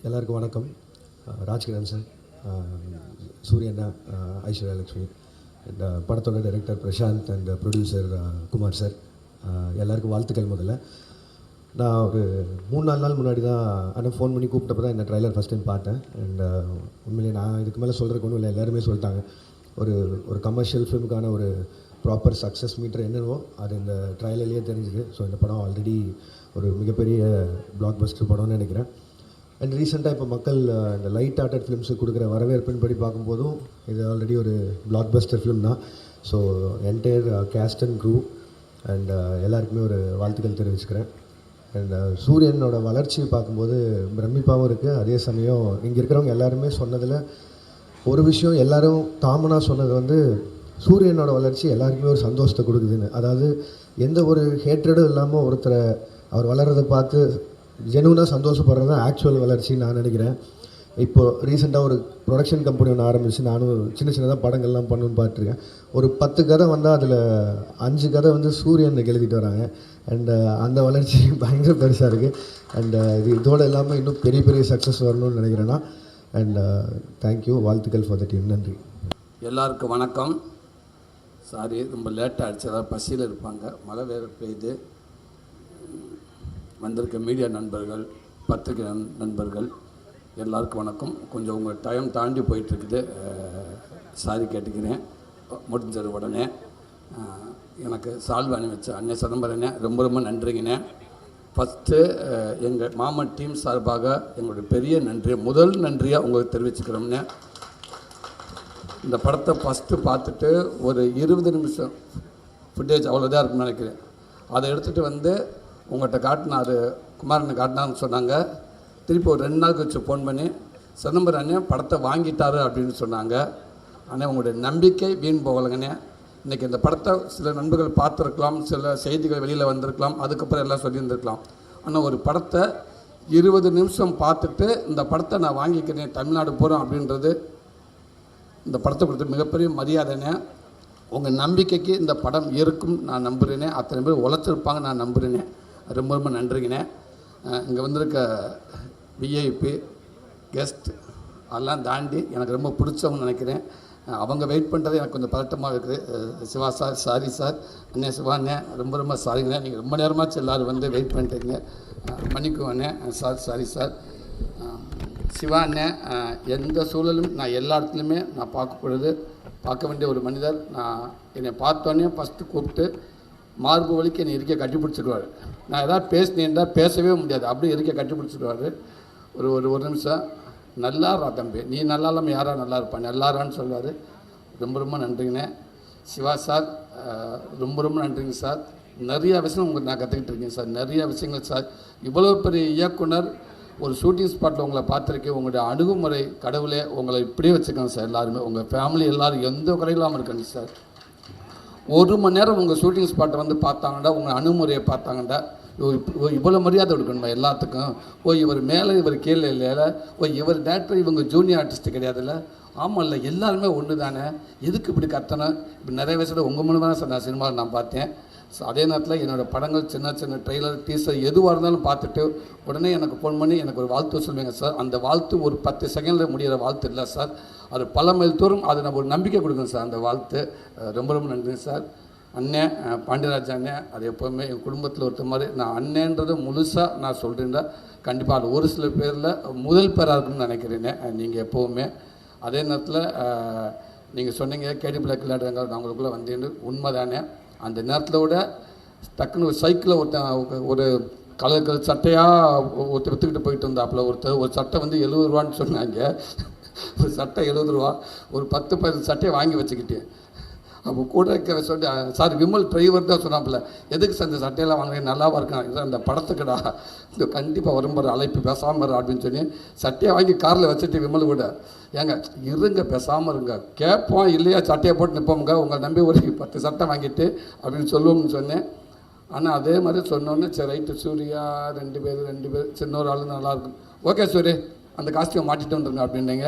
எல்லாருக்கும் வணக்கம். ராஜ்கிரண் சார், சூரியண்ணா, ஐஸ்வர்யா லக்ஷ்மி, அண்ட் படத்தோட director Prashanth and producer Kumar sir, எல்லாருக்கும் வாழ்த்துக்கள். முதல்ல நான் ஒரு 3-4 நாள் முன்னாடி தான் ஆனால் ஃபோன் பண்ணி கூப்பிட்டப்போ தான் இந்த ட்ரைலர் ஃபஸ்ட் டைம் பார்த்தேன். அண்ட் உண்மையிலே நான் இதுக்கு மேலே சொல்கிறதுக்கு ஒன்றும் இல்லை, எல்லாருமே சொல்லிட்டாங்க. ஒரு கமர்ஷியல் ஃபிலிமுக்கான ஒரு ப்ராப்பர் சக்ஸஸ் மீட்டர் என்னவோ அது இந்த ட்ரைலர்லேயே தெரிஞ்சுது. ஸோ இந்த படம் ஆல்ரெடி ஒரு மிகப்பெரிய பிளாக் பஸ்டர் படம்னு நினைக்கிறேன். அண்ட் ரீசெண்டாக இப்போ மக்கள் இந்த லைட் ஹார்ட்டட் ஃபிலிம்ஸுக்கு கொடுக்குற வரவேற்பின் படி பார்க்கும்போதும் இது ஆல்ரெடி ஒரு பிளாக் பஸ்டர் ஃபிலிம் தான். So entire cast and crew and எல்லாருக்குமே ஒரு வாழ்த்துக்கள் தெரிவிச்சுக்கிறேன். அண்ட் சூரியனோட வளர்ச்சியை பார்க்கும்போது பிரமிப்பாகவும் இருக்குது. அதே சமயம் இங்கே இருக்கிறவங்க எல்லாருமே சொன்னதில் ஒரு விஷயம், எல்லோரும் காமனாக சொன்னது வந்து சூரியனோட வளர்ச்சி எல்லாருக்குமே ஒரு சந்தோஷத்தை கொடுக்குதுன்னு. அதாவது எந்த ஒரு ஹேட்ரடும் இல்லாமல் ஒருத்தரை அவர் வளர்கிறத பார்த்து ஜெனுவனாக சந்தோஷப்படுறது தான் ஆக்சுவல் வளர்ச்சின்னு நான் நினைக்கிறேன். இப்போது ரீசெண்டாக ஒரு ப்ரொடக்ஷன் கம்பெனி ஒன்று ஆரம்பித்து நானும் சின்னதாக படங்கள்லாம் பண்ணணுன்னு பார்த்துருக்கேன். ஒரு 10 கதை வந்தால் அதில் 5 கதை வந்து சூரியன் எழுதிட்டு வராங்க. அண்ட் அந்த வளர்ச்சி பயங்கர பெருசாக இருக்குது. அண்ட் இதோடு இல்லாமல் இன்னும் பெரிய பெரிய சக்ஸஸ் வரணும்னு நினைக்கிறேன்னா. அண்ட் தேங்க்யூ, வாழ்த்துக்கள் ஃபார் த டீம். நன்றி. எல்லாருக்கும் வணக்கம். சாரி, ரொம்ப லேட்டாக ஆகிடுச்சு, அதாவது பசியில் இருப்பாங்க, மழை வேறு பெய்யுது. வந்திருக்க மீடியா நண்பர்கள், பத்திரிகை நண்பர்கள் எல்லாருக்கும் வணக்கம். கொஞ்சம் உங்கள் டைம் தாண்டி போயிட்டுருக்குது, சாரி கேட்டுக்கிறேன். முடிஞ்சது உடனே எனக்கு சால்வை அணிவிச்ச அண்ணே சிதம்பரனே ரொம்ப ரொம்ப நன்றிங்கண்ணே. ஃபஸ்ட்டு எங்கள் மாமன் டீம் சார்பாக எங்களுடைய பெரிய நன்றியை, முதல் நன்றியாக உங்களுக்கு தெரிவிச்சுக்கிறோம்னே. இந்த படத்தை ஃபஸ்ட்டு பார்த்துட்டு ஒரு 20 நிமிஷம் ஃபுட்டேஜ் அவ்வளோதான் இருக்குன்னு நினைக்கிறேன். அதை எடுத்துகிட்டு வந்து உங்கள்கிட்ட காட்டினா, அது குமாரனை காட்டினான்னு சொன்னாங்க. திருப்பி ஒரு 2 நாள் கழிச்சு ஃபோன் பண்ணி சிதம்பரம் அண்ணே படத்தை வாங்கிட்டாரு அப்படின்னு சொன்னாங்க. ஆனால் உங்களுடைய நம்பிக்கை வீண் போகலைங்கண்ணே. இன்றைக்கி இந்த படத்தை சில நண்பர்கள் பார்த்துருக்கலாம், சில செய்திகள் வெளியில் வந்திருக்கலாம், அதுக்கப்புறம் எல்லாம் சொல்லியிருந்துருக்கலாம். ஆனால் ஒரு படத்தை 20 நிமிஷம் பார்த்துட்டு இந்த படத்தை நான் வாங்கிக்கிறேன், தமிழ்நாடு போகிறோம் அப்படின்றது இந்த படத்தை கொடுத்த மிகப்பெரிய மரியாதைனே. உங்கள் நம்பிக்கைக்கு இந்த படம் இருக்கும் நான் நம்புகிறேனே. அத்தனை பேர் உழைச்சிருப்பாங்க நான் நம்புகிறேனே. ரொம்ப ரொம்ப நன்றிங்கண்ணே. இங்கே வந்திருக்க விஐபி கெஸ்ட் அதெல்லாம் தாண்டி எனக்கு ரொம்ப பிடிச்சவங்க நினைக்கிறேன். அவங்க வெயிட் பண்ணுறது எனக்கு கொஞ்சம் பதட்டமாக இருக்குது. Shiva sir, sorry sir. அண்ணே சிவாண்ணே, ரொம்ப ரொம்ப சாரிங்கண்ணே. நீங்கள் ரொம்ப நேரமாச்சு எல்லோரும் வந்து வெயிட் பண்ணிட்டீங்க, மன்னிக்குவாண்ணே. Sir, sorry sir. சிவா அண்ணே, எந்த சூழலும் நான் எல்லா இடத்துலையுமே நான் பார்க்க வேண்டிய ஒரு மனிதர். நான் என்னை பார்த்தோன்னே ஃபஸ்ட்டு கூப்பிட்டு மார்பு வலிக்கு என்னை இருக்க கட்டி பிடிச்சிடுவார். நான் எதாவது பேசினேன்டா பேசவே முடியாது, அப்படியே இருக்க கட்டி பிடிச்சிடுவார். ஒரு நிமிஷம், நல்லாரா தம்பி, நீ நல்லா இல்லாமல் யாரா நல்லா இருப்பான், நல்லாரான்னு சொல்லுவார். ரொம்ப ரொம்ப நன்றிங்கண்ணே. சிவா சார், ரொம்ப ரொம்ப நன்றிங்க சார். நிறையா விஷயம் உங்களுக்கு நான் கற்றுக்கிட்டு இருக்கேன் சார், நிறையா விஷயங்கள் சார். இவ்வளோ பெரிய இயக்குனர், ஒரு ஷூட்டிங் ஸ்பாட்டில் உங்களை பார்த்துருக்கேன். உங்களுடைய அணுகுமுறை, கடவுளே உங்களை இப்படியே வச்சுக்கோங்க சார். எல்லாருமே உங்கள் ஃபேமிலி எல்லோரும் எந்த குறையில்லாமல் இருக்காங்க சார். 1 மணி நேரம் உங்கள் ஷூட்டிங் ஸ்பாட்டை வந்து பார்த்தாங்கண்டா, உங்கள் அணுகுமுறையை பார்த்தாங்கண்டா, இவ்வளோ மரியாதை கொடுக்கணுமா எல்லாத்துக்கும். இவர் மேலே இவர் கீழே இல்லைல்ல, இவர் டேரக்டர், இவங்க ஜூனியர் ஆர்டிஸ்ட்டு கிடையாதுல்ல. ஆமாம், இல்லை எல்லாருமே ஒன்று தானே, எதுக்கு இப்படி கத்தணும். இப்போ நிறைய வயசில் உங்கள் மூலமாக தான் சார் நான் சினிமாவில் நான் பார்த்தேன். ஸோ அதே நேரத்தில் என்னோடய படங்கள் சின்ன சின்ன ட்ரெய்லர், டீசர் எதுவாக இருந்தாலும் பார்த்துட்டு உடனே எனக்கு ஃபோன் பண்ணி எனக்கு ஒரு வாழ்த்து சொல்லுவீங்க சார். அந்த வாழ்த்து ஒரு 10 செகண்டில் முடிகிற வாழ்த்து இல்லை சார், அது பல மைல் தூரம், அது நம்ம ஒரு நம்பிக்கை கொடுக்கணும் சார் அந்த வாழ்த்து. ரொம்ப ரொம்ப நன்றி சார். அண்ணே பாண்டியராஜ் அண்ணே, அது எப்போவுமே என் குடும்பத்தில் ஒருத்த மாதிரி. நான் அண்ணேன்றது முழுசாக நான் சொல்கிறேன்டா, கண்டிப்பாக அது ஒரு சில பேரில் முதல் பேராக இருக்குன்னு நினைக்கிறேன்னே நீங்கள் எப்போவுமே. அதே நேரத்தில் நீங்கள் சொன்னீங்க கேடி பிளாக் விளையாடுறாங்க, நான் உங்களுக்குள்ளே வந்தேன்னு உண்மை தானே. அந்த நேரத்தில் விட டக்குன்னு ஒரு சைக்கிளில் ஒரு கலர் சட்டையாக ஒருத்தர் விற்றுக்கிட்டு போயிட்டு இருந்தாப்புல. ஒரு சட்டை வந்து 70 ரூபான்னு சொன்னாங்க. ஒரு சட்டை 70 ரூபா. ஒரு 10-15 சட்டையை வாங்கி வச்சுக்கிட்டேன். அப்போ கூட சொல்லி, சார் விமல் டிரைவர் தான் சொன்னாப்புல, எதுக்கு சார் இந்த சட்டையெல்லாம் வாங்குறேன், நல்லாவா இருக்கான், இதான் இந்த படத்துக்குடா, இந்த கண்டிப்பாக வரும்பார் அழைப்பு, பேசாமல் அப்படின்னு சொல்லி சட்டையை வாங்கி காரில் வச்சுட்டு விமல் கூட, ஏங்க இருங்க பேசாமல் இருங்க, கேட்போம் இல்லையா சட்டையை போட்டு நிற்போமுங்க, உங்களை நம்பி ஒரு 10 சட்டை வாங்கிட்டு அப்படின்னு சொல்லுவோம்னு சொன்னேன். ஆனால் அதே மாதிரி சொன்னோன்னே சரி ரைட்டு சூர்யா 2 பேர் சின்ன ஒரு ஆள் நல்லாயிருக்கும், ஓகே சூரிய அந்த காஸ்டியூம் மாட்டிட்டு வந்துருங்க அப்படின்னீங்க.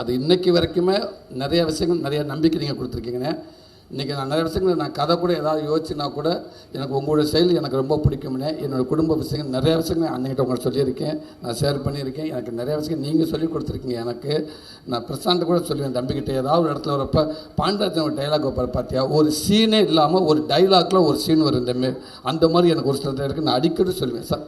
அது இன்றைக்கி வரைக்குமே நிறைய விஷயங்கள், நிறைய நம்பிக்கை நீங்கள் கொடுத்துருக்கீங்கண்ணே. இன்றைக்கி நான் நிறைய விஷயங்கள் நான் கதை கூட ஏதாவது யோசிச்சுனா கூட எனக்கு உங்களோட செயல் எனக்கு ரொம்ப பிடிக்கும்னே. என்னோடய குடும்ப விஷயங்கள் நிறைய விஷயங்கள் அன்னைக்கிட்ட உங்களுக்கு சொல்லியிருக்கேன், நான் ஷேர் பண்ணியிருக்கேன். எனக்கு நிறைய விஷயம் நீங்கள் சொல்லி கொடுத்துருக்கீங்க. எனக்கு நான் பிரசாந்த் கூட சொல்லுவேன், தம்பிக்கிட்ட ஏதாவது ஒரு இடத்துல வரப்போ பாண்டராஜன் ஒரு டைலாக் வைப்பார் பார்த்தியா, ஒரு சீனே இல்லாமல் ஒரு டைலாக்ல ஒரு சீன் வரும் அந்த மாதிரி எனக்கு ஒரு சில இருக்குது. நான் அடிக்கடி சொல்லுவேன், சார்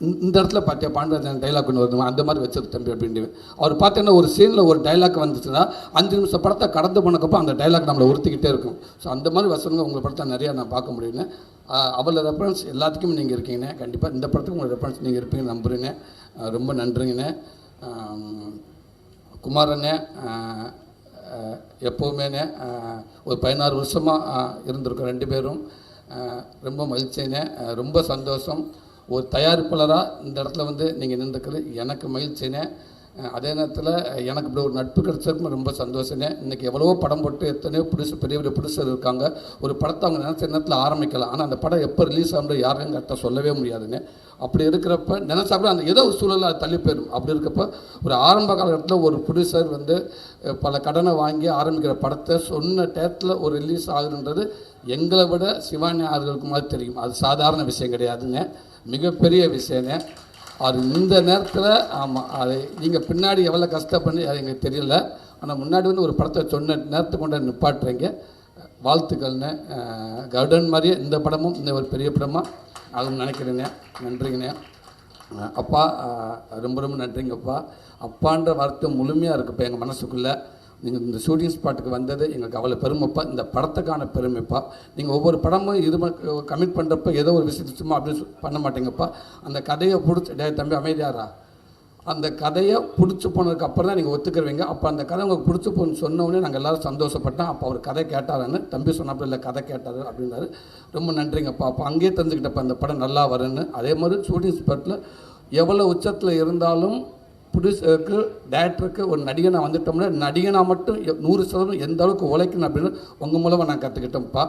இந்த இடத்துல பார்த்தியா பாண்டராஜன் டைலாக் ஒன்று வருது, அந்த மாதிரி வச்சிரு தம்பி அப்படின்ட்டு. அவர் பார்த்தீங்கன்னா ஒரு சீனில் ஒரு டைலாக் வந்துச்சுன்னா 5 நிமிஷம் படத்தை கடந்து போனக்கப்போ அந்த டைலாக் நம்மளை உறுத்திக்கிட்டே இருக்கும். ஸோ அந்த மாதிரி வசனங்கள் உங்களை படத்தை நிறையா நான் பார்க்க முடியுங்க. அவளை ரெஃபரன்ஸ் எல்லாத்துக்குமே நீங்கள் இருக்கீங்கண்ணே. கண்டிப்பாக இந்த படத்துக்கு உங்களை ரெஃபரன்ஸ் நீங்கள் இருப்பீங்கன்னு நம்புறீங்க. ரொம்ப நன்றிங்கண்ணே. குமாரண்ணே எப்போவுமேண்ணே ஒரு 16 வருஷமாக இருந்திருக்கோம் 2 பேரும். ரொம்ப மகிழ்ச்சிண்ணே, ரொம்ப சந்தோஷம். ஒரு தயாரிப்பாளராக இந்த இடத்துல வந்து நீங்கள் நின்றுக்கிறது எனக்கு மகிழ்ச்சினே. அதே நேரத்தில் எனக்கு இப்படி ஒரு நட்பு கிடைச்சதுக்கு ரொம்ப சந்தோஷனே. இன்றைக்கி எவ்வளவோ படம் போட்டு எத்தனையோ பெரிய பெரிய ப்ரொடியூசர் இருக்காங்க. ஒரு படத்தை அவங்க நினச்ச நேரத்தில் ஆரம்பிக்கலாம், ஆனால் அந்த படம் எப்போ ரிலீஸ் ஆகும்போது யாரையும் கரெக்டாக சொல்லவே முடியாதுன்னு. அப்படி இருக்கிறப்ப நினச்சா கூட அந்த ஏதோ ஒரு சூழலில் அது தள்ளி போயிடும். அப்படி இருக்கப்போ ஒரு ஆரம்ப காலகட்டத்தில் ஒரு ப்ரொடியூசர் வந்து பல கடனை வாங்கி ஆரம்பிக்கிற படத்தை சொன்ன டேத்தில் ஒரு ரிலீஸ் ஆகுதுன்றது எங்களை விட சிவானி ஆறுகளுக்கு மாதிரி தெரியும். அது சாதாரண விஷயம் கிடையாதுங்க, மிகப்பெரிய விஷயங்க. அது இந்த நேரத்தில் ஆமாம், அது நீங்கள் பின்னாடி எவ்வளோ கஷ்டப்பண்ணி அது எங்களுக்கு தெரியல. ஆனால் முன்னாடி வந்து ஒரு படத்தை சொன்ன நேரத்தை கொண்டு நிப்பாட்டுறீங்க, வாழ்த்துக்கள்னு. கருடன் மாதிரியே இந்த படமும் இந்த ஒரு பெரிய படமாக அதுவும் நினைக்கிறேங்க. நன்றிங்கண்ணே. அப்பா ரொம்ப ரொம்ப நன்றிங்கப்பா. அப்பான்ற வார்த்தை முழுமையாக இருக்குப்பா எங்கள் மனசுக்குள்ளே. நீங்கள் இந்த ஷூட்டிங் ஸ்பாட்டுக்கு வந்தது எங்களுக்கு அவ்வளோ பெருமைப்பா, இந்த படத்துக்கான பெருமைப்பா. நீங்கள் ஒவ்வொரு படமும் இது கமிட் பண்ணுறப்ப ஏதோ ஒரு விஷயத்து சும்மா அப்படின்னு பண்ண மாட்டேங்கப்பா. அந்த கதையை பிடிச்சி தம்பி அமைதியாரா, அந்த கதையை பிடிச்சி போனதுக்கு அப்புறம் தான் நீங்கள் ஒத்துக்கிறவங்க. அப்போ அந்த கதை உங்களுக்கு பிடிச்சி போன்னு சொன்னோடனே நாங்கள் எல்லோரும் சந்தோஷப்பட்டோம். அப்போ அவர் கதை கேட்டாருன்னு தம்பி சொன்னப்போ இல்லை கதை கேட்டார் அப்படின்னாரு. ரொம்ப நன்றிங்கப்பா. அப்போ அங்கேயே தெரிஞ்சுக்கிட்டப்போ அந்த படம் நல்லா வருன்னு. அதே மாதிரி ஷூட்டிங் ஸ்பாட்டில் எவ்வளோ உச்சத்தில் இருந்தாலும் ப்ரொடியூசருக்கு டேரக்டருக்கு ஒரு நடிகனாக வந்துட்டோம்னா நடிகனாக மட்டும் 100% எந்த அளவுக்கு உழைக்கணும் அப்படின்னு உங்கள் மூலமாக நான் கற்றுக்கிட்டேன்ப்பா.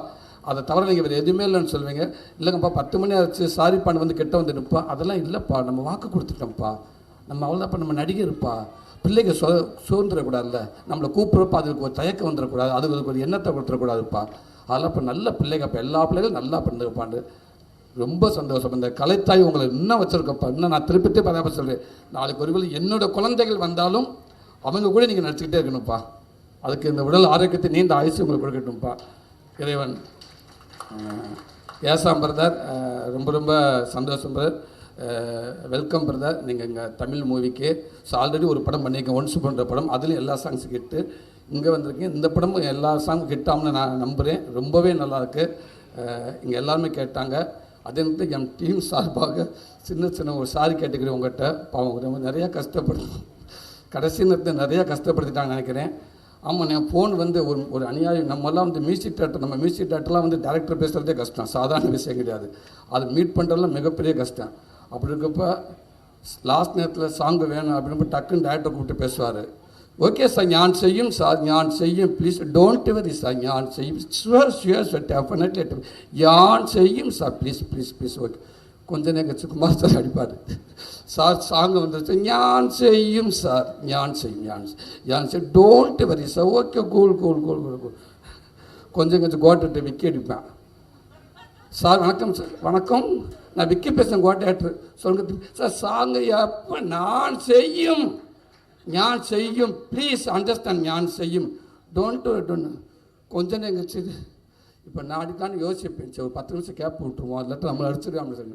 அதை தவிர நீங்கள் வேறு எதுவுமே இல்லைன்னு சொல்லுவீங்க. இல்லைங்கப்பா 10 மணி ஆச்சு சாரிப்பான்னு வந்து கிட்ட வந்து நிற்பா, அதெல்லாம் இல்லைப்பா, நம்ம வாக்கு கொடுத்துட்டோம்ப்பா, நம்ம அவ்வளோதான்ப்பா, நம்ம நடிகர்ப்பா, பிள்ளைங்க சோர்ந்துடக்கூடாதுல்ல, நம்மளை கூப்பிட்றப்ப அதுக்கு ஒரு தயக்கம் வந்துடக்கூடாது, அதுக்கு ஒரு எண்ணத்தை கொடுத்துடக்கூடாதுப்பா, அதெல்லாம் இப்போ நல்ல பிள்ளைங்கப்பா, எல்லா பிள்ளைகளும் நல்லா பண்ணிருப்பாண்டு. ரொம்ப சந்தோஷம். இந்த கலைத்தாய் உங்களை இன்னும் வச்சுருக்கப்பா. இன்னும் நான் திருப்பிட்டே பதாப்ப சொல்கிறேன், நாளைக்கு ஒருவேளை என்னோடய குழந்தைகள் வந்தாலும் அவங்க கூட நீங்கள் நடிச்சுக்கிட்டே இருக்கணும்ப்பா. அதுக்கு இந்த உடல் ஆரோக்கியத்தை நீண்ட ஆயுசு உங்களுக்கு கொடுக்கட்டும்ப்பா இறைவன். ஏசாம் பிரதர் ரொம்ப ரொம்ப சந்தோஷம் பிரதர். Welcome brother. நீங்கள் இங்கே தமிழ் மூவிக்கு ஆல்ரெடி ஒரு படம் பண்ணியிருக்கேன், ஒன்ஸ் பண்ணுற படம், அதுலேயும் எல்லா சாங்ஸும் ஹிட்டு. இங்கே வந்திருக்கேன், இந்த படமும் எல்லா சாங்கும் ஹிட்டாகும்னு நான் நம்புகிறேன். ரொம்பவே நல்லாயிருக்கு. இங்கே எல்லாருமே கேட்டாங்க. அதே நேரத்தில் என் டீம் சார்பாக சின்ன ஒரு சாரி கேட்டுக்கிறேன் உங்கள்கிட்ட. பாவம் ரொம்ப நிறையா கஷ்டப்படுது, கடைசி நேரத்தில் நிறையா கஷ்டப்படுத்திட்டாங்க நினைக்கிறேன். ஆமாம், நான் ஃபோன் வந்து ஒரு அநியாயம். நம்மலாம் வந்து மியூசிக் டேரக்டர்லாம் வந்து டேரக்டர் பேசுகிறதே கஷ்டம், சாதாரண விஷயம் கிடையாது. அது மீட் பண்ணுறதுலாம் மிகப்பெரிய கஷ்டம். அப்படி இருக்கப்போ லாஸ்ட் நேரத்தில் சாங்கு வேணும் அப்படின்னு டக்குன்னு டேரக்டர் கூப்பிட்டு பேசுவார். ஓகே சார், ஞான் செய்யும் சார், ஞான் செய்யும், ப்ளீஸ் டோன்ட் வெரி சார், ஞான் செய்யும், ஷுவர் சார், டெஃபினெட்லி ஞான் செய்யும் சார், ப்ளீஸ் ஓகே. கொஞ்ச நேரம் குமார் சார் அடிப்பார், சார் சாங்கு வந்துருச்சு, ஞான் செய்யும் சார், ஞான் செய்யும் don't worry sir, okay cool. கொஞ்சம் கோட்டை விக்கி அடிப்பேன். சார் வணக்கம் சார். வணக்கம், நான் விக்கி பேசுகிறேன், கோட்டை சொல்லுங்க சார். சாங்கு எப்போ ஞான் செய்யும் ப்ளீஸ் அண்டர்ஸ்டாண்ட், ஞான் செய்யும் டோன்ட் கொஞ்சம் நேங்கிச்சு. இப்போ நான் அடிக்கலான்னு யோசிப்பேன், ஒரு 10 நிமிஷம் கேப் விட்டுருவோம், இல்லாட்டி நம்மளை அடிச்சிருக்காங்க சார்.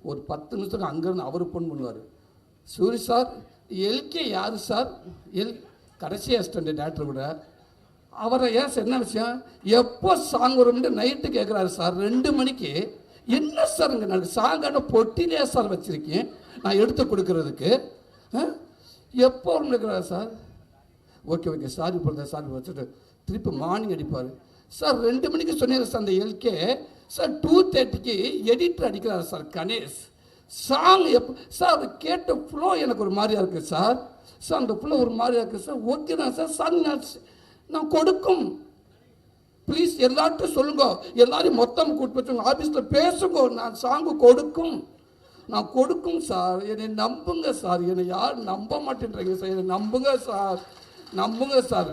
ஒரு 10 நிமிஷத்துக்கு அங்கேருந்து அவர் ஃபோன் பண்ணுவார், சூரி சார் எல்கே யார் சார், கடைசி அசிஸ்டண்ட் டேரக்டர் கூட அவரை ஏன் சார் என்ன விஷயம், எப்போ சாங் வரும்னு நைட்டு கேட்குறாரு சார் 2 மணிக்கு. என்ன சார் இங்கே நான் சாங்கான பொட்டிலே சார் வச்சுருக்கேன் நான் எடுத்து கொடுக்கறதுக்கு, எப்போ இருக்கிறார் sir. Okay sorry brother sorry வச்சுட்டு திருப்பி மார்னிங் அடிப்பார். சார் 2 மணிக்கு சொன்னீங்க சார் அந்த எல்கே சார், 2:30க்கு எடிட்டர் அடிக்கிறார் சார் கணேஷ். சாங் எப்போ சார் அது கேட்ட ஃப்ளோ எனக்கு ஒரு மாதிரியா இருக்குது சார். அந்த ஃப்ளோ ஒரு மாதிரியா இருக்குது சார். ஓகே தான் சார், சாங் நான் கொடுக்கும், ப்ளீஸ் எல்லார்ட்டும் சொல்லுங்க, எல்லாரையும் மொத்தம் கூப்பிட்டு ஆஃபீஸில் பேசுங்க, நான் சாங்கு கொடுக்கும் சார், என்னை நம்புங்க சார். என்னை யார் நம்ப மாட்டேன்றீங்க சார், என்னை நம்புங்க சார்.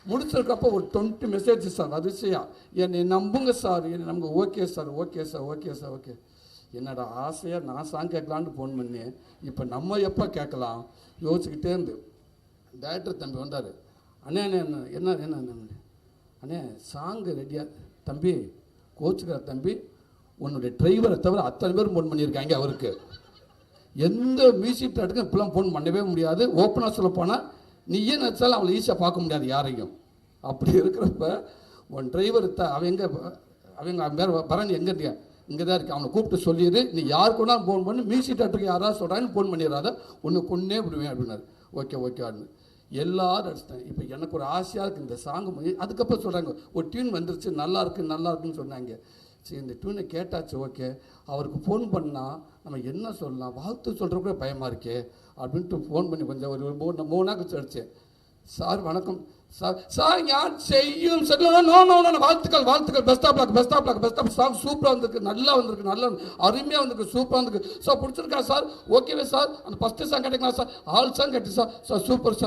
முடிச்சிருக்கப்போ ஒரு 20 மெசேஜ் சார் அதிசயா, என்னை நம்புங்க சார், என்னை நம்புங்க, okay sir, okay sir, okay sir, okay. என்னடா ஆசையாக நான் சாங் கேட்கலான்னு ஃபோன் பண்ணி, இப்போ நம்ம எப்போ கேட்கலாம் யோசிச்சுக்கிட்டே இருந்து டேரக்டர் தம்பி வந்தார். அண்ணே அண்ணே என்ன என்ன என்ன அண்ணே சாங்கு ரெடியாக தம்பி, கோச்சுக்கிற தம்பி, உன்னுடைய டிரைவரை தவிர அத்தனை பேரும் ஃபோன் பண்ணியிருக்காங்க அவருக்கு. எந்த மியூசிக் டேரக்டருக்கும் இப்பெல்லாம் ஃபோன் பண்ணவே முடியாது. ஓப்பனாக சொல்ல போனால் நீயே நினச்சாலும் அவளை ஈஸியாக பார்க்க முடியாது யாரையும். அப்படி இருக்கிறப்ப உன் டிரைவர் அவங்க வேறு பரணி எங்கே இருக்கியா, இங்கே தான் இருக்கு, அவனை கூப்பிட்டு சொல்லிடு, நீ யாருக்கு வேணாலும் ஃபோன் பண்ணி மியூசிக் டேரக்டருக்கு யாராவது சொல்கிறாங்கன்னு ஃபோன் பண்ணிடுறாத, ஒன்று கொன்னே விடுவேன் அப்படின்னாரு. ஓகே ஓகே அப்படின்னு எல்லாரும் அடிச்சிட்டேன். இப்போ எனக்கு ஒரு ஆசையாக இருக்குது இந்த சாங்கு. அதுக்கப்புறம் சொல்கிறாங்க ஒரு டியூன் வந்துருச்சு, நல்லா இருக்குன்னு சொன்னாங்க. சரி இந்த டியூனை கேட்டாச்சு, ஓகே. அவருக்கு ஃபோன் பண்ணால் நம்ம என்ன சொல்லலாம், வாழ்த்து சொல்கிற கூட பயமாக இருக்கே அப்படின்ட்டு ஃபோன் பண்ணி கொஞ்சம் ஒரு 3 நாள் கழிச்சு அடித்தேன். சார் வணக்கம் சார் யார் செய்யும் சொல்லலாம், நோ வாழ்த்துக்கள் பெஸ்ட் ஆஃப் சாங் சூப்பராக வந்திருக்கு, நல்லா அருமையாக வந்திருக்கு, சூப்பராக வந்திருக்கு சார், பிடிச்சிருக்கா சார், ஓகேவே சார், அந்த ஃபஸ்ட்டு சாங் கேட்டுக்கலாம் சார், ஆல் சாங் கேட்டு sir super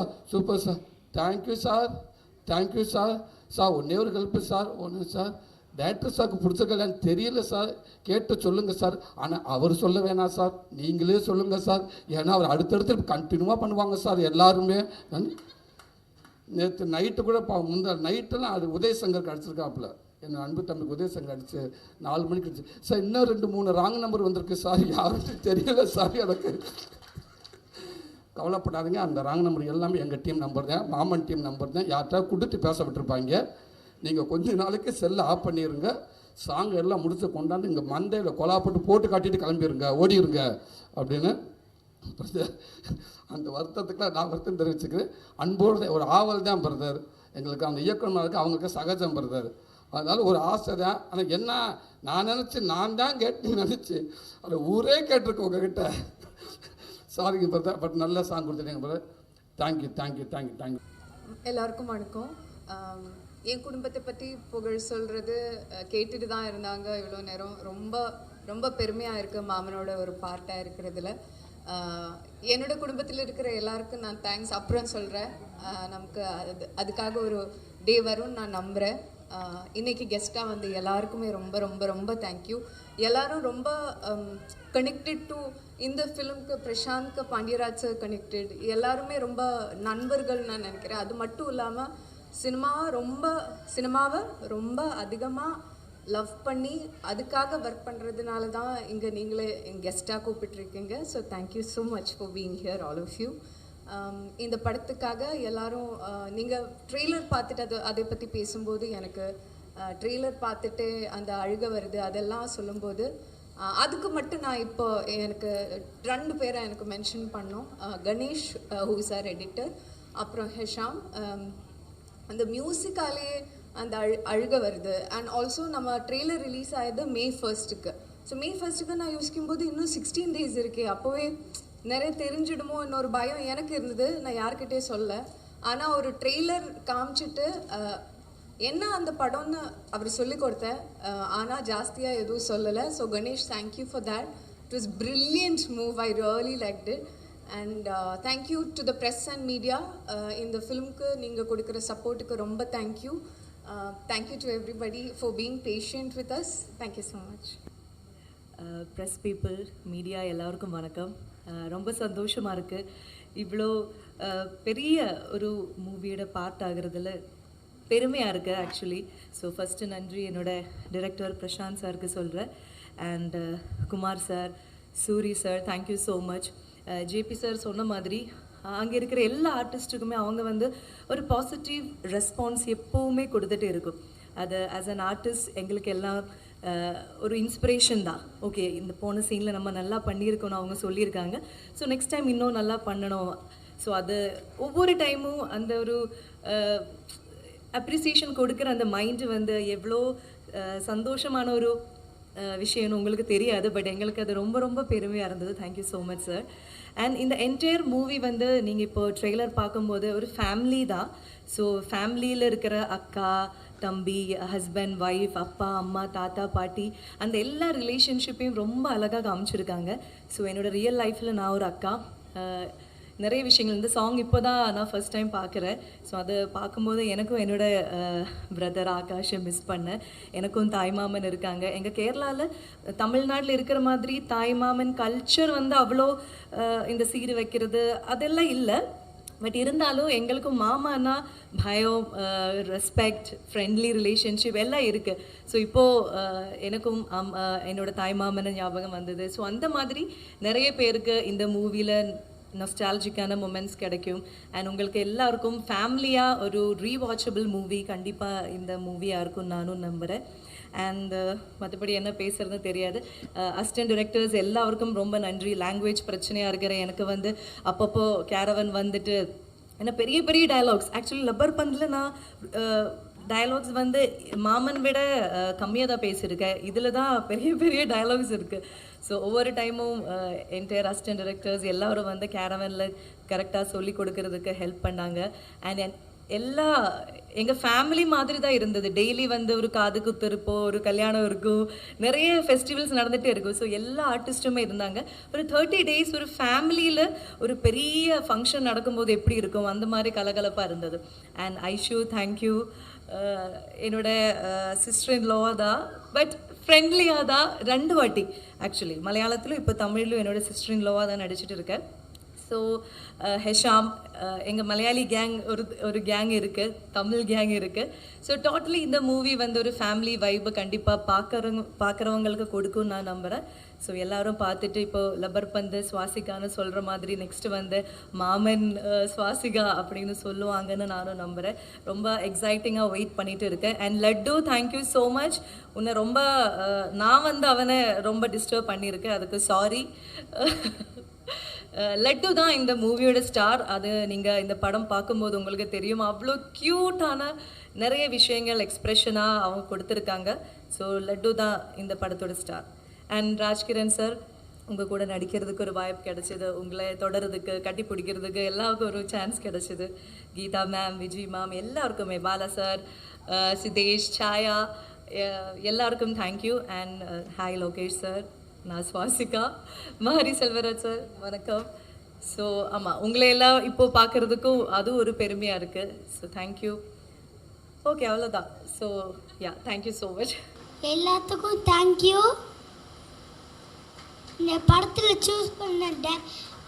sir, thank you sir, ஒன்றே ஒரு ஹெல்ப்பு சார், ஒன்று சார், டேரக்டர் சாருக்கு பிடிச்சிருக்கலான்னு தெரியல சார், கேட்டு சொல்லுங்கள் சார். ஆனால் அவர் சொல்ல வேணாம் சார், நீங்களே சொல்லுங்கள் சார், ஏன்னா அவர் அடுத்தடுத்து கண்டினியூவாக பண்ணுவாங்க சார் எல்லாருமே. நேற்று நைட்டு கூட நைட்டெல்லாம் அது உதயசங்கருக்கு அடிச்சிருக்காப்புல, என் அன்பு தம்பிக்கு உதயசங்கர் அடிச்சு 4 மணிக்கு அடிச்சு சார், இன்னும் 2-3 ராங் நம்பர் வந்திருக்கு சார், யாருன்னு தெரியல சார் எனக்கு. கவலைப்படாதீங்க, அந்த ராங் நம்பர் எல்லாமே எங்கள் டீம் நம்பர் தான், மாமன் டீம் நம்பர் தான், யார்கிட்ட கொடுத்து பேச விட்டுருப்பாங்க. நீங்கள் கொஞ்ச நாளைக்கு செல்லை ஆஃப் பண்ணிடுங்க, சாங் எல்லாம் முடிச்சு கொண்டாந்து இங்கே மண்டையில் போட்டு காட்டிட்டு கிளம்பிடுங்க, ஓடிடுங்க அப்படின்னு. அந்த வருத்தத்துக்குலாம் நான் வருத்தம் தெரிவிச்சுக்கிறேன். அன்போடு ஒரு ஆவல் தான் பிரதர் எங்களுக்கு, அந்த இயக்குனருக்கு அவங்களுக்கு சகஜம் பிரதர். அதனால் ஒரு ஆசை தான். ஆனால் என்ன நான் தான் கேட்டு நினச்சி அதை ஊரே கேட்டிருக்கேன் உங்ககிட்ட. சாரிங்க பிரதர், பட் நல்ல சாங் கொடுத்துட்டீங்க பிரதர். தேங்க்யூ. எல்லாருக்கும் வணக்கம். என் குடும்பத்தை பற்றி புகழ் சொல்கிறது கேட்டுட்டு தான் இருந்தாங்க இவ்வளோ நேரம். ரொம்ப ரொம்ப பெருமையாக இருக்குது மாமனோட ஒரு பார்ட்டாக இருக்கிறதுல. என்னோட குடும்பத்தில் இருக்கிற எல்லாருக்கும் நான் தேங்க்ஸ் அப்புறம் சொல்கிறேன். நமக்கு அதுக்காக ஒரு டே வரும்னு நான் நம்புகிறேன். இன்றைக்கி கெஸ்ட்டாக வந்து எல்லாருக்குமே ரொம்ப ரொம்ப ரொம்ப தேங்க்யூ. எல்லோரும் ரொம்ப கனெக்டட் டு இந்த ஃபிலிம்க்கு. பிரசாந்த்க்கு பாண்டியராஜ் சார் கனெக்டட், எல்லாருமே ரொம்ப நண்பர்கள் நான் நினைக்கிறேன். அது மட்டும் இல்லாமல் சினிமாவை ரொம்ப அதிகமாக லவ் பண்ணி அதுக்காக ஒர்க் பண்ணுறதுனால தான் இங்கே நீங்களே கெஸ்ட்டாக கூப்பிட்டுருக்கீங்க. So thank you so much for being here all of you. இந்த படத்துக்காக எல்லோரும் நீங்கள் ட்ரெய்லர் பார்த்துட்டு அதை பற்றி பேசும்போது எனக்கு ட்ரெய்லர் பார்த்துட்டு அந்த அழுக வருது அதெல்லாம் சொல்லும்போது அதுக்கு மட்டும் நான் இப்போ எனக்கு 2 பேரை எனக்கு மென்ஷன் பண்ணோம். Ganesh who is our editor, அப்புறம் ஹெஷாம். அந்த மியூசிக்காலே அந்த அழுக வருது. அண்ட் ஆல்சோ நம்ம ட்ரெய்லர் ரிலீஸ் ஆகியது May 1க்கு. ஸோ May 1க்கு நான் யோசிக்கும்போது இன்னும் 16 days இருக்கே, அப்போவே நிறைய தெரிஞ்சிடுமோ இன்னொரு பயம் எனக்கு இருந்தது. நான் யார்கிட்டே சொல்ல. ஆனால் ஒரு ட்ரெய்லர் காமிச்சிட்டு என்ன அந்த படம்னு அவர் சொல்லி கொடுத்தேன். ஆனால் ஜாஸ்தியாக எதுவும் சொல்லலை. So Ganesh, thank you for that. It was brilliant move. I really liked it. And thank you to the press and media. இந்த ஃபிலிம்க்கு நீங்கள் கொடுக்குற சப்போர்ட்டுக்கு ரொம்ப thank you. Thank you to everybody for being patient with us. Thank you so much. Press people, media எல்லாருக்கும் வணக்கம். ரொம்ப சந்தோஷமாக இருக்குது இவ்வளோ பெரிய ஒரு மூவியோட பார்ட் ஆகிறதுல பெருமையாக இருக்குது ஆக்சுவலி. ஸோ ஃபஸ்ட்டு நன்றி என்னோட டைரக்டர் பிரசாந்த் சாருக்கு சொல்கிறேன். And Kumar sir, Suri sir, thank you so much. JP sir சொன்ன மாதிரி அங்கே இருக்கிற எல்லா ஆர்டிஸ்ட்டுக்குமே அவங்க வந்து ஒரு பாசிட்டிவ் ரெஸ்பான்ஸ் எப்போவுமே கொடுத்துட்டே இருக்கும். அது ஆஸ் அன் ஆர்டிஸ்ட் எங்களுக்கு எல்லாம் ஒரு இன்ஸ்பிரேஷன் தான். ஓகே, இந்த போன சீனில் நம்ம நல்லா பண்ணியிருக்கணும் அவங்க சொல்லியிருக்காங்க, ஸோ நெக்ஸ்ட் டைம் இன்னும் நல்லா பண்ணணும். ஸோ அது ஒவ்வொரு டைமும் அந்த ஒரு அப்ரிசியேஷன் கொடுக்குற அந்த மைண்டு வந்து எவ்வளோ சந்தோஷமான ஒரு விஷயம்னு உங்களுக்கு தெரியாது. பட் எங்களுக்கு அது ரொம்ப ரொம்ப பெருமையாக இருந்தது. Thank you so much sir. And இந்த என்டையர் மூவி வந்து நீங்கள் இப்போ ட்ரெய்லர் பார்க்கும்போது ஒரு ஃபேமிலி தான். ஸோ ஃபேமிலியில் இருக்கிற அக்கா, தம்பி, ஹஸ்பண்ட், ஒய்ஃப், அப்பா, அம்மா, தாத்தா, பாட்டி, அந்த எல்லா ரிலேஷன்ஷிப்பையும் ரொம்ப அழகாக காமிச்சிருக்காங்க. ஸோ என்னோடய ரியல் லைஃப்பில் நான் ஒரு அக்கா, நிறைய விஷயங்கள் இந்த சாங் இப்போ தான் நான் ஃபர்ஸ்ட் டைம் பார்க்குறேன். ஸோ அது பார்க்கும்போது எனக்கும் என்னோட பிரதர் ஆகாஷை மிஸ் பண்ணேன். எனக்கும் தாய்மாமன் இருக்காங்க. எங்கள் கேரளாவில் தமிழ்நாட்டில் இருக்கிற மாதிரி தாய்மாமன் கல்ச்சர் வந்து அவ்வளோ இந்த சீர் வைக்கிறது அதெல்லாம் இல்லை. பட் இருந்தாலும் எங்களுக்கும் மாமானா பயம், ரெஸ்பெக்ட், ஃப்ரெண்ட்லி ரிலேஷன்ஷிப் எல்லாம் இருக்குது. ஸோ இப்போது எனக்கும் என்னோட தாய்மாமனை ஞாபகம் வந்தது. ஸோ அந்த மாதிரி நிறைய பேருக்கு இந்த மூவியில் நொஸ்டாலஜிக்கான மொமெண்ட்ஸ் கிடைக்கும். அண்ட் உங்களுக்கு எல்லாருக்கும் ஃபேமிலியாக ஒரு ரீவாச்சபிள் மூவி கண்டிப்பாக இந்த மூவியாக இருக்கும் நானும் நம்புகிறேன். அண்ட் மற்றபடி என்ன பேசுகிறதுன்னு தெரியாது. அசிஸ்டன்ட் டிரெக்டர்ஸ் எல்லாருக்கும் ரொம்ப நன்றி. லாங்குவேஜ் பிரச்சனையாக இருக்கிற எனக்கு வந்து அப்பப்போ கேரவன் வந்துட்டு ஏன்னா பெரிய பெரிய டயலாக்ஸ் ஆக்சுவலி லப்பர் பந்தில் நான் டயலாக்ஸ் வந்து மாமன் விட கம்மியாக தான் பேசியிருக்கேன். இதில் தான் பெரிய பெரிய டயலாக்ஸ் இருக்குது. ஸோ ஒவ்வொரு டைமும் என்டையர் அசிஸ்டன்ட் டிரெக்டர்ஸ் எல்லோரும் வந்து கேரவனில் கரெக்டாக சொல்லி கொடுக்கறதுக்கு ஹெல்ப் பண்ணாங்க. அண்ட் எல்லா எங்கள் ஃபேமிலி மாதிரி தான் இருந்தது. டெய்லி வந்து ஒரு காது குத்து இருப்போம், ஒரு கல்யாணம் இருக்கும், நிறைய ஃபெஸ்டிவல்ஸ் நடந்துகிட்டே இருக்கும். ஸோ எல்லா ஆர்டிஸ்ட்டுமே இருந்தாங்க. ஒரு 30 days ஒரு ஃபேமிலியில் ஒரு பெரிய ஃபங்க்ஷன் நடக்கும்போது எப்படி இருக்கும் அந்த மாதிரி கலகலப்பாக இருந்தது. And Aishu thank you. என்னோட சிஸ்டர் இன் லோவாக தான், பட் ஃப்ரெண்ட்லியாக தான் 2 வாட்டி ஆக்சுவலி மலையாளத்திலும் இப்போ தமிழ்லையும் என்னோட சிஸ்டர் இன் லோவாக தான் நடிச்சிட்டு இருக்கேன். ஸோ ஹெஷாம், எங்கள் மலையாளி கேங் ஒரு கேங் இருக்குது, தமிழ் கேங் இருக்குது. ஸோ டோட்டலி இந்த மூவி வந்து ஒரு ஃபேமிலி வைப்பு கண்டிப்பாக பார்க்குறவங்களுக்கு கொடுக்கும் நான் நம்புகிறேன். ஸோ எல்லோரும் பார்த்துட்டு இப்போது லப்பர் பந்து சுவாசிகான்னு சொல்கிற மாதிரி நெக்ஸ்ட்டு வந்து மாமன் சுவாசிகா அப்படின்னு சொல்லுவாங்கன்னு நானும் நம்புகிறேன். ரொம்ப எக்ஸைட்டிங்காக வெயிட் பண்ணிகிட்டு இருக்கேன். And laddu thank you so much. உன்னை ரொம்ப நான் வந்து அவனை ரொம்ப டிஸ்டர்ப் பண்ணியிருக்கேன், அதுக்கு சாரி. லட்டு தான் இந்த மூவியோட ஸ்டார். அது நீங்கள் இந்த படம் பார்க்கும்போது உங்களுக்கு தெரியும். அவ்வளோ க்யூட்டான நிறைய விஷயங்கள் எக்ஸ்ப்ரெஷனாக அவங்க கொடுத்துருக்காங்க. ஸோ லட்டு தான் இந்த படத்தோட ஸ்டார். அண்ட் ராஜ்கிரண் சார், உங்கள் கூட நடிக்கிறதுக்கு ஒரு வாய்ப்பு கிடச்சிது, உங்களை தொடர்றதுக்கு கட்டி பிடிக்கிறதுக்கு எல்லாருக்கும் ஒரு சான்ஸ் கிடச்சிது. கீதா மேம், விஜய் மேம் எல்லாருக்குமே, பாலா சார், சிதேஷ், சாயா எல்லாருக்கும் thank you. And hi Lokesh sir, நான் சுவாசிகா. மாரி செல்வராஜ் சார் வணக்கம். ஸோ ஆமாம், உங்களை எல்லாம் இப்போது பார்க்குறதுக்கும் அதுவும் ஒரு பெருமையாக இருக்குது. So thank you. ஓகே, அவ்வளோதான். So yeah, thank you so much. எல்லாத்துக்கும் தேங்க்யூ. இந்த படத்தில் சூஸ் பண்ண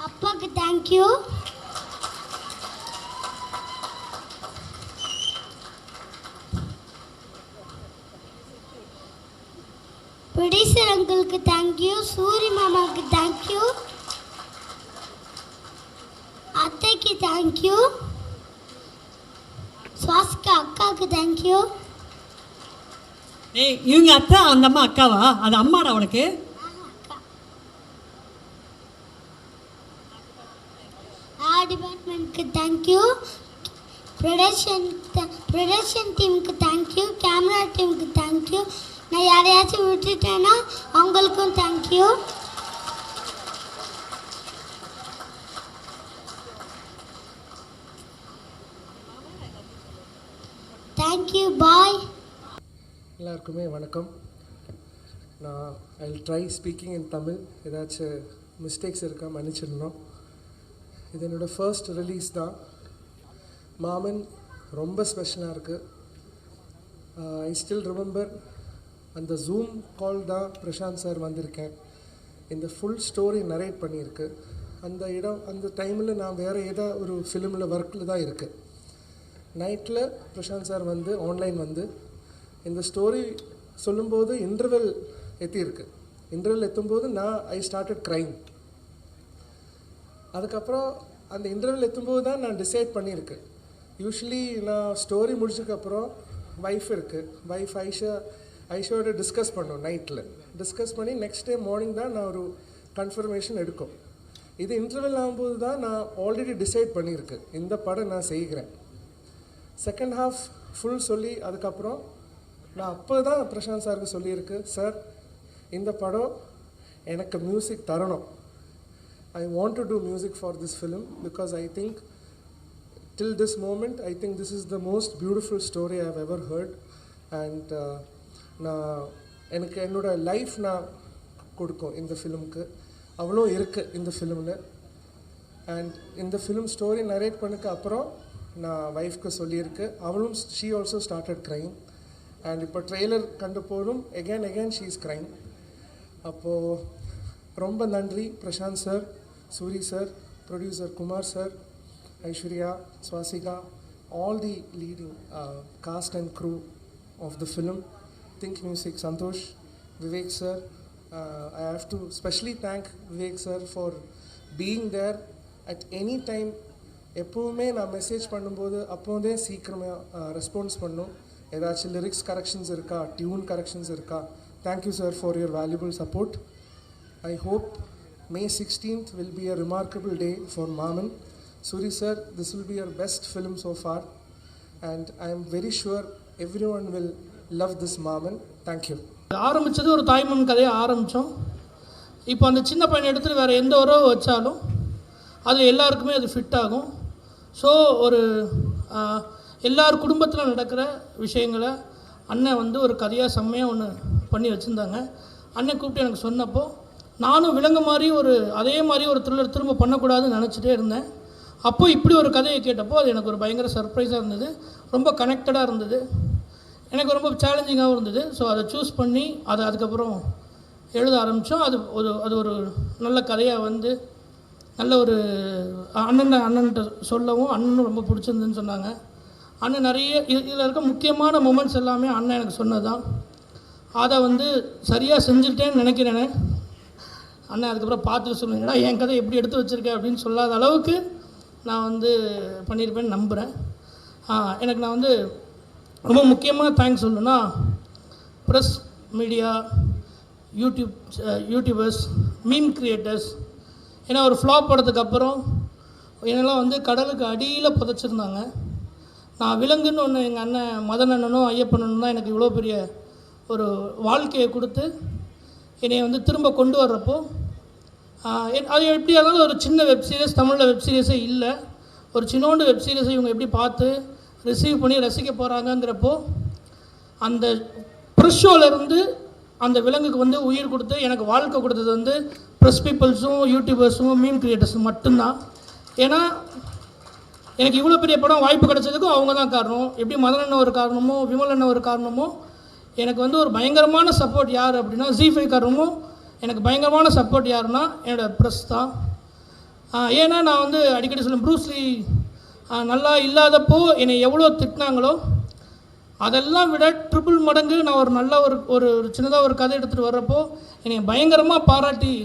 அப்பாவுக்கு தேங்க்யூ. ப்ரொடியூசர் அங்கிளுக்கு தேங்க்யூ. சூரி மாமாவுக்கு தேங்க்யூ. அத்தைக்கு தேங்க்யூ. சுவாசிகா அக்காவுக்கு தேங்க்யூ. ஏய், இவங்க அத்தை, அந்த அம்மா அக்காவா? அது அம்மாடா உனக்கு? டிபார்ட்மெண்ட்க்கு தேங்க்யூ. ப்ரொடக்ஷன் டீமுக்கு தேங்க்யூ. கேமரா டீமுக்கு தேங்க்யூ. நான் யாரையாச்சும் விட்டுட்டேன்னா அவங்களுக்கும் தேங்க்யூ. தேங்க்யூ. பாய். எல்லாருக்குமே வணக்கம். நான் ஐ வில் ட்ரை ஸ்பீக்கிங் இன் தமிழ். ஏதாச்சும் மிஸ்டேக்ஸ் இருக்கா மன்னிச்சிடணும். இது என்னோடய ஃபர்ஸ்ட் ரிலீஸ் தான். மாமன் ரொம்ப ஸ்பெஷலாக இருக்குது. ஐ ஸ்டில் ரிமெம்பர் அந்த ஜூம் கால் தான் பிரசாந்த் சார் வந்திருக்கேன். இந்த ஃபுல் ஸ்டோரி நரேட் பண்ணியிருக்கு. அந்த டைமில் நான் வேறு ஏதோ ஒரு ஃபிலிமில் ஒர்க்கில் தான் இருக்குது. நைட்டில் பிரசாந்த் சார் வந்து ஆன்லைன் வந்து இந்த ஸ்டோரி சொல்லும்போது இன்டர்வெல் எத்தியிருக்கு. இன்டர்வெல் எத்தும்போது ஐ ஸ்டார்டட் க்ரைம். அதுக்கப்புறம் அந்த இன்டர்வெல் எத்தும்போது தான் நான் டிசைட் பண்ணியிருக்கேன். யூஸ்வலி நான் ஸ்டோரி முடிச்சதுக்கப்புறம் ஒய்ஃப் இருக்குது, ஒய்ஃப் ஐஷோட டிஸ்கஸ் பண்ணோம். நைட்டில் டிஸ்கஸ் பண்ணி நெக்ஸ்ட் டே மார்னிங் தான் நான் ஒரு கன்ஃபர்மேஷன் எடுக்கும். இது இன்டர்வெல் ஆகும்போது தான் நான் ஆல்ரெடி டிசைட் பண்ணியிருக்கேன் இந்த படம் நான் செய்கிறேன். செகண்ட் ஹாஃப் ஃபுல் சொல்லி அதுக்கப்புறம் நான் அப்போ தான் பிரசாந்த் சாருக்கு சொல்லியிருக்கு, சார் இந்த படம் எனக்கு மியூசிக் தரணும். I want to do music for this film because I think till this moment I think this is the most beautiful story I have ever heard. And நான் எனக்கு என்னோட லைஃப் நான் கொடுக்கும் இந்த ஃபிலிமுக்கு. அவ்வளோ இருக்குது இந்த ஃபிலிமில். அண்ட் இந்த ஃபிலிம் ஸ்டோரி நரேட் பண்ணதுக்கு அப்புறம் நான் ஒய்ஃப்க்கு சொல்லியிருக்கு. அவளும் she also started crying. And இப்போ ட்ரெய்லர் கண்டு போதும் எகேன் ஷீ இஸ் க்ரைங். அப்போது ரொம்ப நன்றி Prashanth sir, Suri sir, producer Kumar sir, Aishwarya, Swasika, all the leading cast and crew of the film, Think Music, Santosh, Vivek sir. I have to specially thank Vivek sir for being there at any time. எப்போவுமே நான் message பண்ணும்போது அப்போதே சீக்கிரமாக response பண்ணும். ஏதாச்சும் lyrics corrections இருக்கா, tune corrections இருக்கா. Thank you sir for your valuable support. I hope May 16th will be a remarkable day for Maaman. Suri sir, this will be your best film so far, and I am very sure everyone will love this Maaman. Thank you. ஆரம்பித்தது ஒரு தாய்மன் கதையை ஆரம்பித்தோம். இப்போ அந்த சின்ன பையனை எடுத்துகிட்டு வேறு எந்த உறவு வச்சாலும் அது எல்லாருக்குமே அது ஃபிட் ஆகும். ஸோ ஒரு எல்லார் குடும்பத்தில் நடக்கிற விஷயங்களை அண்ணன் வந்து ஒரு கதையாக செம்மையாக ஒன்று பண்ணி வச்சுருந்தாங்க. அண்ணன் கூப்பிட்டு எனக்கு சொன்னப்போ நானும் விலங்கு மாதிரி அதே மாதிரி ஒரு த்ரில்லர் திரும்ப பண்ணக்கூடாதுன்னு நினச்சிட்டே இருந்தேன். அப்போது இப்படி ஒரு கதையை கேட்டப்போ அது எனக்கு ஒரு பயங்கர சர்ப்ரைஸாக இருந்தது, ரொம்ப கனெக்டடாக இருந்தது, எனக்கு ரொம்ப சேலஞ்சிங்காகவும் இருந்தது. ஸோ அதை சூஸ் பண்ணி அதுக்கப்புறம் எழுத ஆரம்பித்தோம். அது ஒரு நல்ல கதையாக வந்து நல்ல ஒரு அண்ணன்கிட்ட சொல்லவும் அண்ணனும் ரொம்ப பிடிச்சிருந்துன்னு சொன்னாங்க. அண்ணன் நிறைய இதில் இருக்க முக்கியமான மூமெண்ட்ஸ் எல்லாமே அண்ணன் எனக்கு சொன்னது தான். அதை வந்து சரியாக செஞ்சுட்டேன்னு நினைக்கிறேனே. அண்ணன் அதுக்கப்புறம் பார்த்துட்டு சொல்லுங்கடா என் கதை எப்படி எடுத்து வச்சுருக்கேன் அப்படின்னு சொல்லாத அளவுக்கு நான் வந்து பண்ணியிருப்பேன்னு நம்புகிறேன். எனக்கு நான் வந்து ரொம்ப முக்கியமாக தேங்க்ஸ் சொல்லணுன்னா press media, YouTubers, meme creators. ஏன்னா ஒரு ஃப்ளாப் படத்துக்கு அப்புறம் என்னெல்லாம் வந்து கடலுக்கு அடியில் புதைச்சிருந்தாங்க. நான் விலங்குன்னு ஒன்று எங்கள் அண்ணன் மதன் அண்ணனும் ஐயப்பண்ணனும் தான் எனக்கு இவ்வளோ பெரிய ஒரு வாழ்க்கையை கொடுத்து என்னை வந்து திரும்ப கொண்டு வர்றப்போ அது எப்படி ஆனாலும் ஒரு சின்ன வெப்சீரிஸ், தமிழில் வெப்சீரிஸே இல்லை, ஒரு சின்னோண்டு வெப்சீரிஸை இவங்க எப்படி பார்த்து ரிசீவ் பண்ணி ரசிக்க போகிறாங்கங்கிறப்போ அந்த ப்ரெஸ் ஷோலேருந்து அந்த விலங்குக்கு வந்து உயிர் கொடுத்து எனக்கு வாழ்க்கை கொடுத்தது வந்து ப்ரெஸ் பீப்புள்ஸும் யூடியூபர்ஸும் மீம் கிரியேட்டர்ஸும் மட்டும்தான். ஏன்னா எனக்கு இவ்வளோ பெரிய படம் வாய்ப்பு கிடச்சதுக்கும் அவங்க தான் காரணம். எப்படி மதன் அண்ணன் ஒரு காரணமோ விமல் அண்ணன் ஒரு காரணமோ எனக்கு வந்து ஒரு பயங்கரமான சப்போர்ட் யார் அப்படின்னா ZEE5 காரணமும் எனக்கு பயங்கரமான சப்போர்ட் யாருன்னா என்னோடய ப்ரெஸ் தான். ஏன்னா நான் வந்து அடிக்கடி சொல்லுவேன், ப்ரூஸ்லி நல்லா இல்லாதப்போ என்னை எவ்வளோ திட்டினாங்களோ அதெல்லாம் விட ட்ரிபிள் மடங்கு நான் ஒரு நல்ல ஒரு சின்னதாக ஒரு கதை எடுத்துகிட்டு வர்றப்போ என்னை பயங்கரமாக பாராட்டி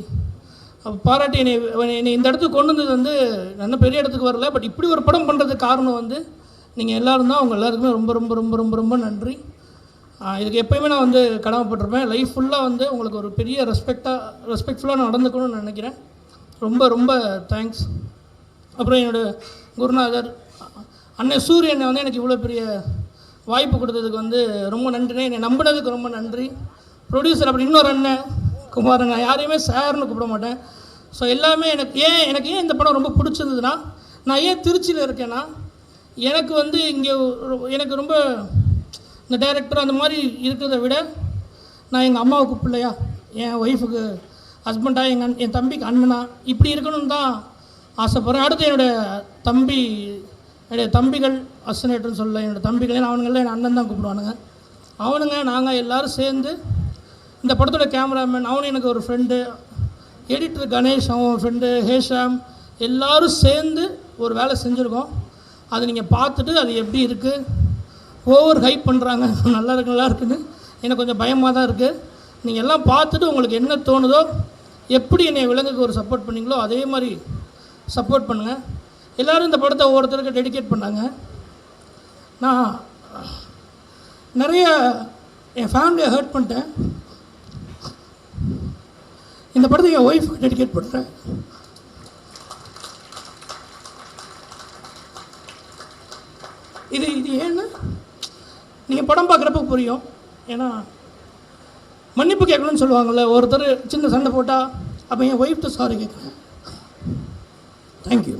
என்னை இந்த இடத்துக்கு கொண்டு வந்தது வந்து நல்ல பெரிய இடத்துக்கு வரல. பட் இப்படி ஒரு படம் பண்ணுறதுக்கு காரணம் வந்து நீங்கள் எல்லோரும் தான். அவங்க எல்லாருக்குமே ரொம்ப ரொம்ப ரொம்ப ரொம்ப ரொம்ப நன்றி. இதுக்கு எப்போயுமே நான் வந்து கடமைப்பட்டிருப்பேன். லைஃப் ஃபுல்லாக வந்து உங்களுக்கு ஒரு பெரிய ரெஸ்பெக்ட்ஃபுல்லாக நான் நடந்துக்கணும்னு நினைக்கிறேன். ரொம்ப ரொம்ப தேங்க்ஸ். அப்புறம் என்னோடய குருநாதர் அண்ணன் சூரியனை வந்து எனக்கு இவ்வளோ பெரிய வாய்ப்பு கொடுத்ததுக்கு வந்து ரொம்ப நன்றி. என்னை நம்பினதுக்கு ரொம்ப நன்றி. ப்ரொடியூசர் அப்படி இன்னொரு அண்ணன் குமார், நான் யாரையுமே சார்னு கூப்பிட மாட்டேன். ஸோ எல்லாமே எனக்கு ஏன் இந்த படம் ரொம்ப பிடிச்சிருந்ததுன்னா, நான் ஏன் திருச்சியில் இருக்கேன்னா எனக்கு வந்து இங்கே எனக்கு ரொம்ப இந்த டைரக்டர் அந்த மாதிரி இருக்கிறத விட நான் எங்கள் அம்மாவுக்கு பிள்ளையா, என் ஒய்ஃபுக்கு ஹஸ்பண்டாக, என் தம்பிக்கு அண்ணனா இப்படி இருக்கணும்னு தான் ஆசைப்பட்றேன். அடுத்து என்னுடைய தம்பிகள் அசனேட்டர்னு சொல்ல, என்னோடய தம்பிகளே அவனுங்கள்லாம் என் அண்ணன் தான் கூப்பிடுவானுங்க. அவனுங்க நாங்கள் எல்லோரும் சேர்ந்து இந்த படத்தோட கேமராமேன் அவனும் எனக்கு ஒரு ஃப்ரெண்டு, எடிட்டர் கணேஷ் அவன் ஃப்ரெண்டு ஹேஷாம், எல்லோரும் சேர்ந்து ஒரு வேலை செஞ்சுருக்கோம். அது நீங்கள் பார்த்துட்டு அது எப்படி இருக்குது, ஓவர் ஹைப் பண்ணுறாங்க, நல்லா இருக்குன்னு எனக்கு கொஞ்சம் பயமாக தான் இருக்குது. நீங்கள் எல்லாம் பார்த்துட்டு உங்களுக்கு என்ன தோணுதோ, எப்படி என்னை விலங்குக்கு ஒரு சப்போர்ட் பண்ணிங்களோ அதே மாதிரி சப்போர்ட் பண்ணுங்கள். எல்லோரும் இந்த படத்தை ஒவ்வொருத்தருக்கு டெடிகேட் பண்ணாங்க. நான் நிறைய என் ஃபேமிலியை ஹர்ட் பண்ணிட்டேன். இந்த படத்தை என் ஒய்ஃபுக்கு டெடிகேட் பண்ணுறேன். இது ஏன்னா நீங்கள் படம் பார்க்குறப்ப புரியும். ஏன்னா மன்னிப்பு கேட்கணும்னு சொல்லுவாங்கள்ல, ஒருத்தர் சின்ன சண்டை போட்டால் அப்போ என் ஒய்ஃப்ட்டு சாரி கேட்குறேன். தேங்க்யூ.